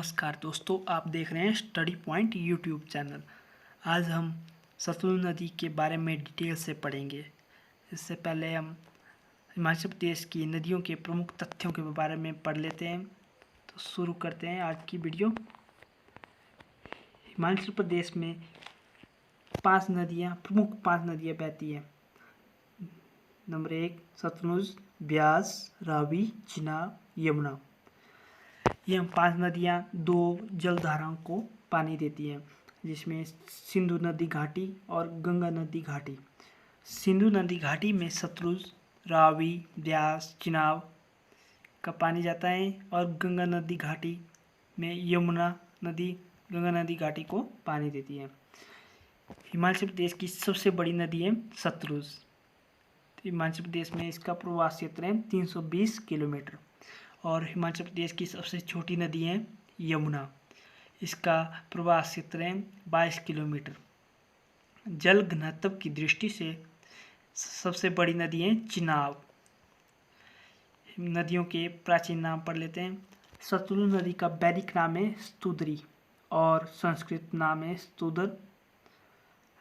नमस्कार दोस्तों, आप देख रहे हैं स्टडी पॉइंट यूट्यूब चैनल। आज हम सतलुज नदी के बारे में डिटेल से पढ़ेंगे। इससे पहले हम हिमाचल प्रदेश की नदियों के प्रमुख तथ्यों के बारे में पढ़ लेते हैं। तो शुरू करते हैं आज की वीडियो। हिमाचल प्रदेश में प्रमुख पाँच नदियाँ बहती हैं। नंबर 1 सतलुज, ब्यास, रावी, चिनाब, यमुना। ये हम 5 नदियाँ 2 जलधाराओं को पानी देती हैं, जिसमें सिंधु नदी घाटी और गंगा नदी घाटी। सिंधु नदी घाटी में सतलुज, रावी, ब्यास, चिनाब का पानी जाता है और गंगा नदी घाटी में यमुना नदी गंगा नदी घाटी को पानी देती है। हिमाचल प्रदेश की सबसे बड़ी नदी है सतलुज। हिमाचल प्रदेश में इसका प्रवास क्षेत्र है 320 किलोमीटर। और हिमाचल प्रदेश की सबसे छोटी नदी है यमुना। इसका प्रवास क्षेत्र है 22 किलोमीटर। जल घनत्व की दृष्टि से सबसे बड़ी नदी है चिनाब। नदियों के प्राचीन नाम पढ़ लेते हैं। सतलुज नदी का वैदिक नाम है स्तुदरी और संस्कृत नाम है स्तुदर।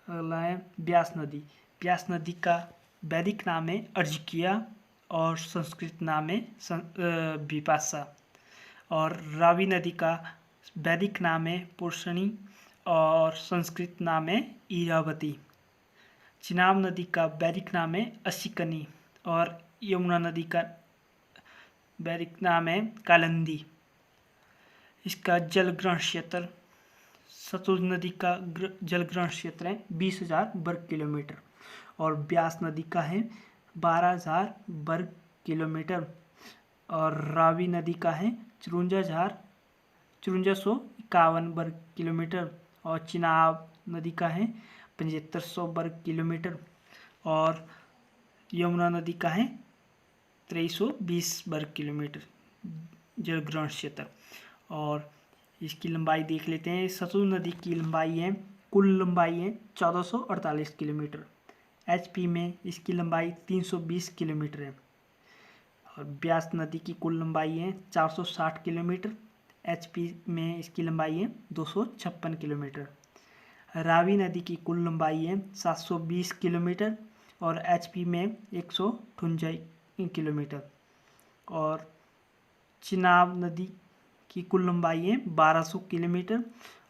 अगला है ब्यास नदी। ब्यास नदी का वैदिक नाम है अर्जिकिया और संस्कृत नाम है विपाशा। और रावी नदी का वैदिक नाम है पुरुषणी और संस्कृत नाम है इरावती। चिनाब नदी का वैदिक नाम है असिकनी और यमुना नदी का वैदिक नाम है कालिंदी। इसका जलग्रहण क्षेत्र सतलुज नदी का जलग्रहण क्षेत्र है 20,000 वर्ग किलोमीटर और ब्यास नदी का है 12,000 वर्ग किलोमीटर और रावी नदी का है 54,51 वर्ग किलोमीटर और चिनाब नदी का है 7500 वर्ग किलोमीटर और यमुना नदी का है 2320 वर्ग किलोमीटर जलग्रहण क्षेत्र। और इसकी लंबाई देख लेते हैं। सतलुज नदी की कुल लंबाई है 1448 किलोमीटर। एचपी में इसकी लंबाई 320 किलोमीटर है। और ब्यास नदी की कुल लंबाई है 460 किलोमीटर। एचपी में इसकी लंबाई है 256 किलोमीटर। रावी नदी की कुल लंबाई है 720 किलोमीटर और एचपी में 158 किलोमीटर। और चिनाब नदी की कुल लंबाई है 1200 किलोमीटर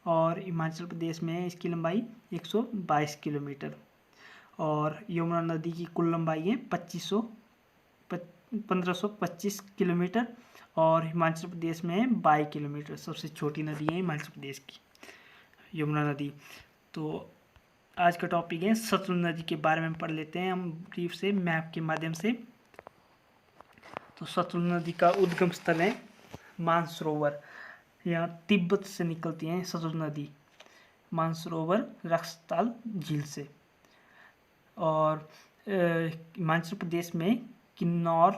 और हिमाचल प्रदेश में इसकी लंबाई 122 किलोमीटर। और यमुना नदी की कुल लंबाई है 1525 किलोमीटर और हिमाचल प्रदेश में है 22 किलोमीटर। सबसे छोटी नदी है हिमाचल प्रदेश की यमुना नदी। तो आज का टॉपिक है सतलुज नदी के बारे में पढ़ लेते हैं हम ब्रीफ से मैप के माध्यम से। तो सतलुज नदी का उद्गम स्थल है मानसरोवर। यहाँ तिब्बत से निकलती है सतलुज नदी मानसरोवर रक्सताल झील से। और हिमाचल प्रदेश में किन्नौर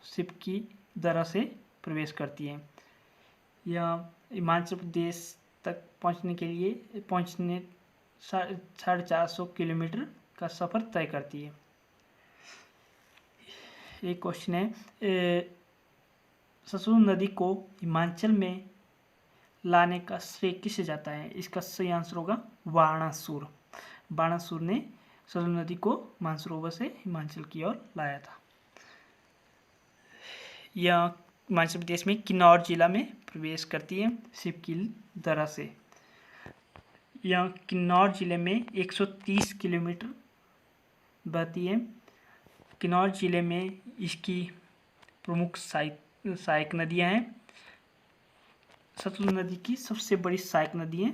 सिप की दर्रा से प्रवेश करती है। यह हिमाचल प्रदेश तक पहुंचने 450 किलोमीटर का सफ़र तय करती है। एक क्वेश्चन है, सतलुज नदी को हिमाचल में लाने का श्रेय किसे जाता है? इसका सही आंसर होगा बाणासुर। बाणासुर ने सतलुज नदी को मानसरोवर से हिमाचल की ओर लाया था। यह हिमाचल प्रदेश में किन्नौर जिला में प्रवेश करती है सिप की दर्रा से। यह किन्नौर जिले में 130 किलोमीटर बहती है। किन्नौर जिले में इसकी प्रमुख सहायक नदियां हैं। सतलुज नदी की सबसे बड़ी सहायक नदी है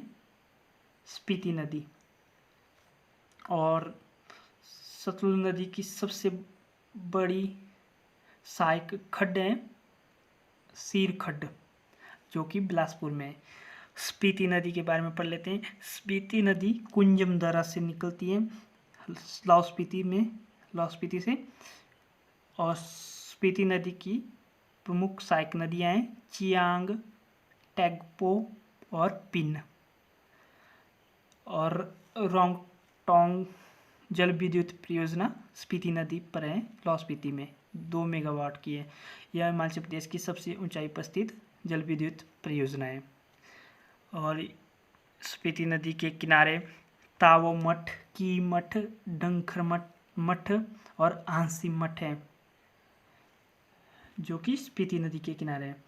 स्पीति नदी और सतलुज नदी की सबसे बड़ी सहायक खड्ड है सीर खड्ड, जो कि बिलासपुर में है। स्पीति नदी के बारे में पढ़ लेते हैं। स्पीति नदी कुंजम दर्रा से निकलती है लाहौल स्पीति से। और स्पीति नदी की प्रमुख सहायक नदियां हैं चियांग, टैगपो और पिन। और रोंगटोंग जल विद्युत परियोजना स्पीति नदी पर है लाहौल स्पीति में, 2 मेगावाट की है। यह हिमाचल प्रदेश की सबसे ऊंचाई पर स्थित जल विद्युत परियोजना है। और स्पीति नदी के किनारे तावो मठ, की मठ, डंखर मठ और आंसी मठ है, जो कि स्पीति नदी के किनारे है।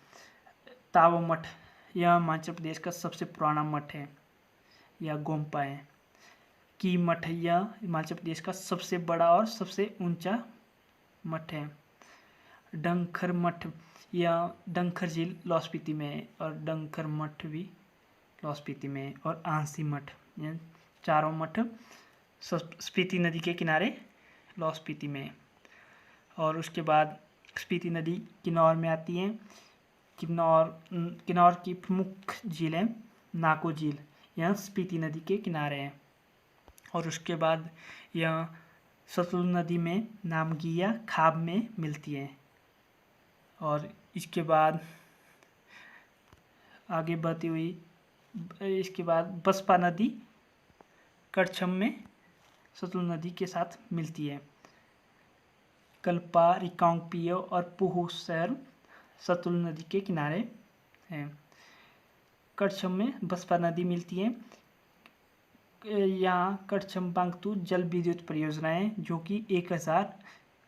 तावो मठ यह हिमाचल प्रदेश का सबसे पुराना मठ है, यह गोम्पा है। की मठ यह हिमाचल प्रदेश का सबसे बड़ा और सबसे ऊंचा मठ है। डंखर मठ यह डंखर झील लाहौल स्पीति में है और डंखर मठ भी लाहौल स्पीति में है। और आंसी मठ, यह चारों मठ स्पीति नदी के किनारे लाहौल स्पीति में है। और उसके बाद स्पीति नदी किन्नौर में आती है। किन्नौर की प्रमुख झील है नाको झील, यह स्पीति नदी के किनारे है। और उसके बाद यह सतलुज नदी में नामगिया खाब में मिलती है। और इसके बाद आगे बढ़ती हुई इसके बाद बसपा नदी करछम में सतलुज नदी के साथ मिलती है। कल्पा, रिकांगपिओ और पुह शहर सतलुज नदी के किनारे हैं। करछम में बसपा नदी मिलती है। यहाँ करछम बांगतू जल विद्युत परियोजना है, जो कि 1000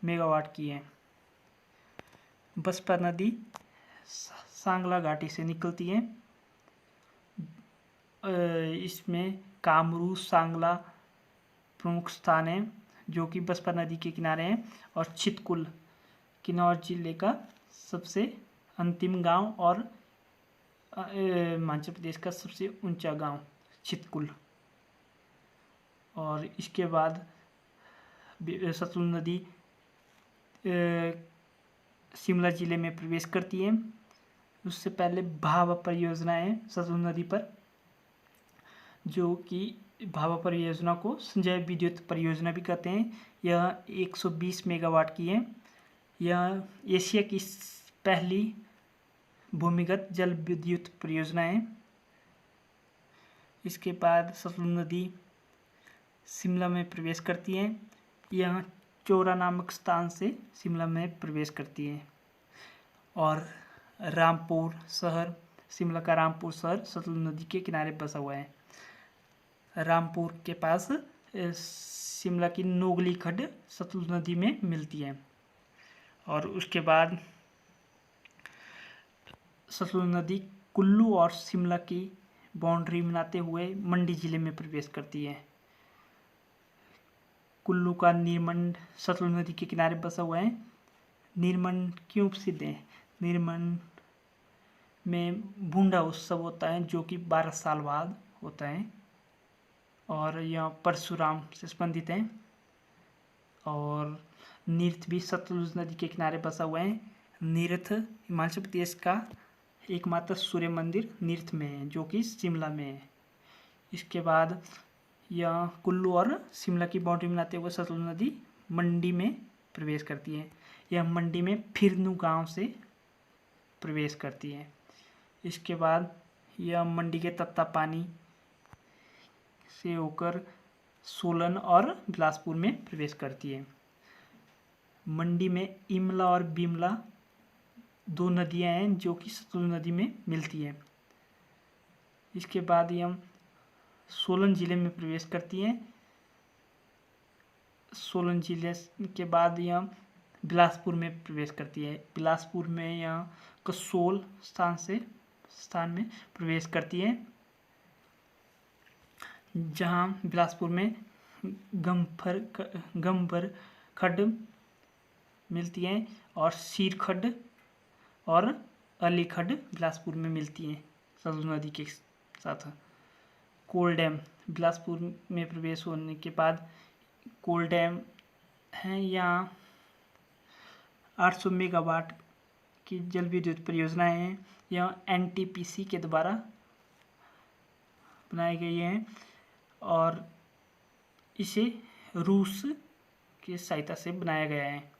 मेगावाट की है। बसपा नदी सांगला घाटी से निकलती है। इसमें कामरू सांगला प्रमुख स्थान है, जो कि बसपा नदी के किनारे हैं। और चितकुल किन्नौर जिले का सबसे अंतिम गांव और हिमाचल प्रदेश का सबसे ऊंचा गांव चितकुल। और इसके बाद सतलुज नदी शिमला जिले में प्रवेश करती है। उससे पहले भाभा परियोजना है सतलुज नदी पर, जो कि भाभा परियोजना को संजय विद्युत परियोजना भी कहते हैं। यह 120 मेगावाट की है। यह एशिया की पहली भूमिगत जल विद्युत परियोजना है। इसके बाद सतलुज नदी शिमला में प्रवेश करती है। यह चोरा नामक स्थान से शिमला में प्रवेश करती है। और रामपुर शहर, शिमला का रामपुर शहर सतलुज नदी के किनारे बसा हुआ है। रामपुर के पास शिमला की नोगली खड्ड सतलुज नदी में मिलती है। और उसके बाद सतलुज नदी कुल्लू और शिमला की बाउंड्री बनाते हुए मंडी जिले में प्रवेश करती है। कुल्लू का नीरमंड सतलुज नदी के किनारे बसा हुआ है। नीरमंड क्यों प्रसिद्ध है? नीरमंड में बूंदा उत्सव होता है, जो कि 12 साल बाद होता है। और यह परशुराम से संबंधित है। और नीरथ भी सतलुज नदी के किनारे बसा हुआ है। नीरथ हिमाचल प्रदेश का एकमात्र सूर्य मंदिर नीरथ में है, जो कि शिमला में है। इसके बाद यह कुल्लू और शिमला की बाउंड्री बनाते हुए सतलुज नदी मंडी में प्रवेश करती है। यह मंडी में फिरनू गांव से प्रवेश करती है। इसके बाद यह मंडी के तत्तापानी से होकर सोलन और बिलासपुर में प्रवेश करती है। मंडी में इमला और बिमला 2 नदियां हैं, जो कि सतलुज नदी में मिलती है। इसके बाद यह सोलन जिले में प्रवेश करती है। सोलन जिले के बाद यह बिलासपुर में प्रवेश करती है। बिलासपुर में यह कसोल स्थान में प्रवेश करती है, जहां बिलासपुर में गंभर खड्ड मिलती है और सीर खड्ड और अली खड्ड बिलासपुर में मिलती हैं सतलुज नदी के साथ। कोल डैम बिलासपुर में प्रवेश होने के बाद कोल डैम है। यहाँ 800 मेगावाट की जल विद्युत परियोजनाएं हैं। यह NTPC के द्वारा बनाई गई है और इसे रूस की सहायता से बनाया गया है।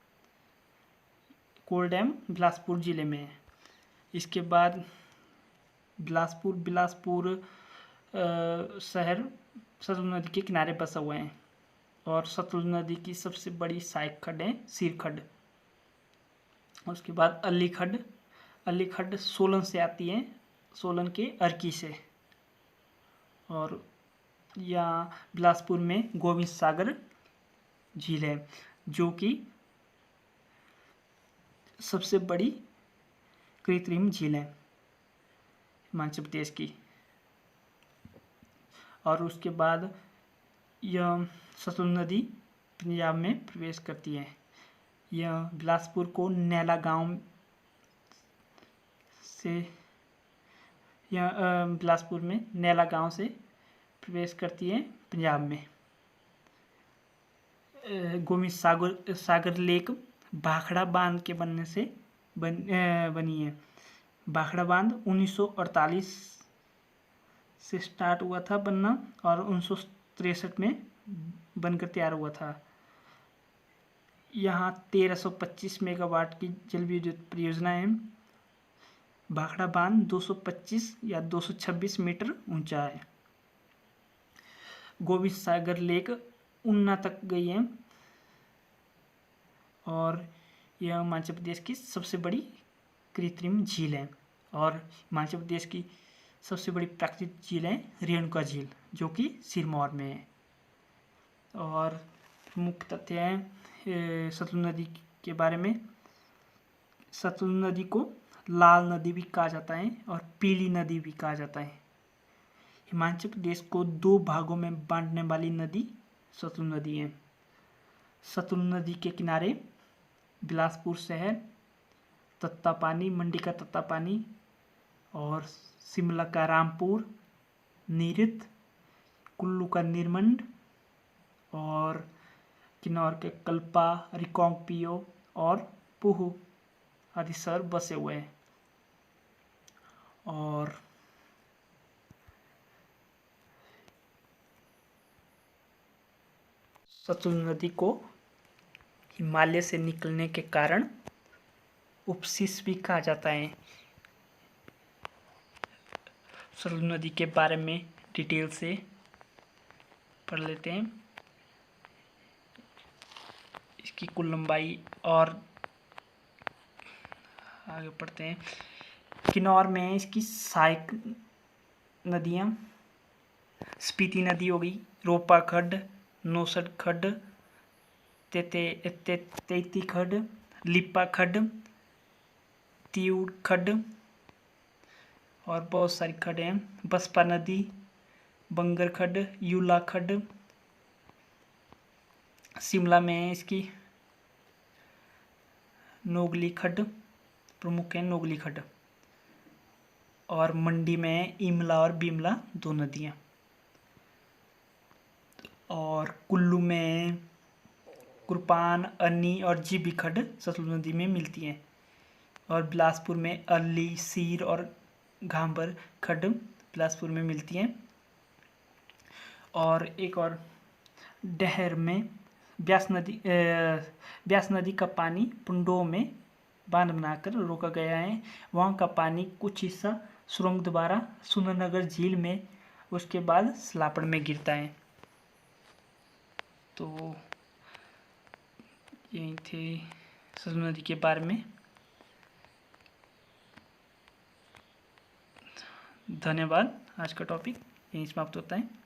कोल डैम बिलासपुर जिले में है। इसके बाद बिलासपुर शहर सतलुज नदी के किनारे बसा हुआ है। और सतलुज नदी की सबसे बड़ी सहायक खड्ड है सीर खड्ड। उसके बाद अली खड्ड सोलन से आती है, सोलन के अर्की से। और यहाँ बिलासपुर में गोविंद सागर झील है जो कि सबसे बड़ी कृत्रिम झील है हिमाचल प्रदेश की। और उसके बाद यह सतलुज नदी पंजाब में प्रवेश करती है। यह बिलासपुर को नैला गांव से यह बिलासपुर में नैला गांव से प्रवेश करती है पंजाब में। गोविंद सागर लेक भाखड़ा बांध के बनने से बनी है। भाखड़ा बांध 1948 से स्टार्ट हुआ था बनना और 1963 में बनकर तैयार हुआ था। यहाँ 1325 मेगावाट की जल विद्युत परियोजना है। भाखड़ा बांध 225 या 226 मीटर ऊंचा है। गोविंद सागर लेक ऊना तक गई है और यह हिमाचल प्रदेश की सबसे बड़ी कृत्रिम झील है। और हिमाचल प्रदेश की सबसे बड़ी प्राकृतिक झील है रेणुका झील जो कि सिरमौर में है। और मुख्य तथ्य है सतलुज नदी के बारे में। सतलुज नदी को लाल नदी भी कहा जाता है और पीली नदी भी कहा जाता है। हिमाचल प्रदेश को 2 भागों में बांटने वाली नदी सतलुज नदी है। सतलुज नदी के किनारे बिलासपुर शहर, तत्तापानी मंडी का तत्तापानी और शिमला का रामपुर, नीरथ, कुल्लू का निरमंड और किन्नौर के कल्पा, रिकांगपिओ और पूह आदि शहर बसे हुए हैं। और सतलुज नदी को हिमालय से निकलने के कारण उपशिष भी कहा जाता है। सतलुज नदी के बारे में डिटेल से पढ़ लेते हैं। इसकी कुल लंबाई और आगे पढ़ते हैं। किन्नौर में इसकी सहायक नदियाँ स्पीति नदी हो गई, रोपा खड्ड, नौसड़ खड्ड, तेती खड्ड, लिप्पा खड्ड, तिउड़ खड्ड और बहुत सारी खड्ड हैं। बसपा नदी, बंगर खड्ड, यूला खड्ड। शिमला में इसकी नोगली खड्ड प्रमुख है, नोगली खड्ड। और मंडी में इमला और बीमला 2 नदियाँ। और कुल्लू में कुरपान, अन्नी और जीबी खड्ड सतलुज नदी में मिलती हैं। और बिलासपुर में अरली, सीर और घांबर खड्ड बिलासपुर में मिलती हैं। और एक और डहर में ब्यास नदी का पानी पुंडों में बांध बनाकर रोका गया है। वहाँ का पानी कुछ हिस्सा सुरंग द्वारा सुंदरनगर झील में उसके बाद सलापड़ में गिरता है। तो यही थे सतलुज नदी के बारे में। धन्यवाद। आज का टॉपिक यहीं समाप्त होता है।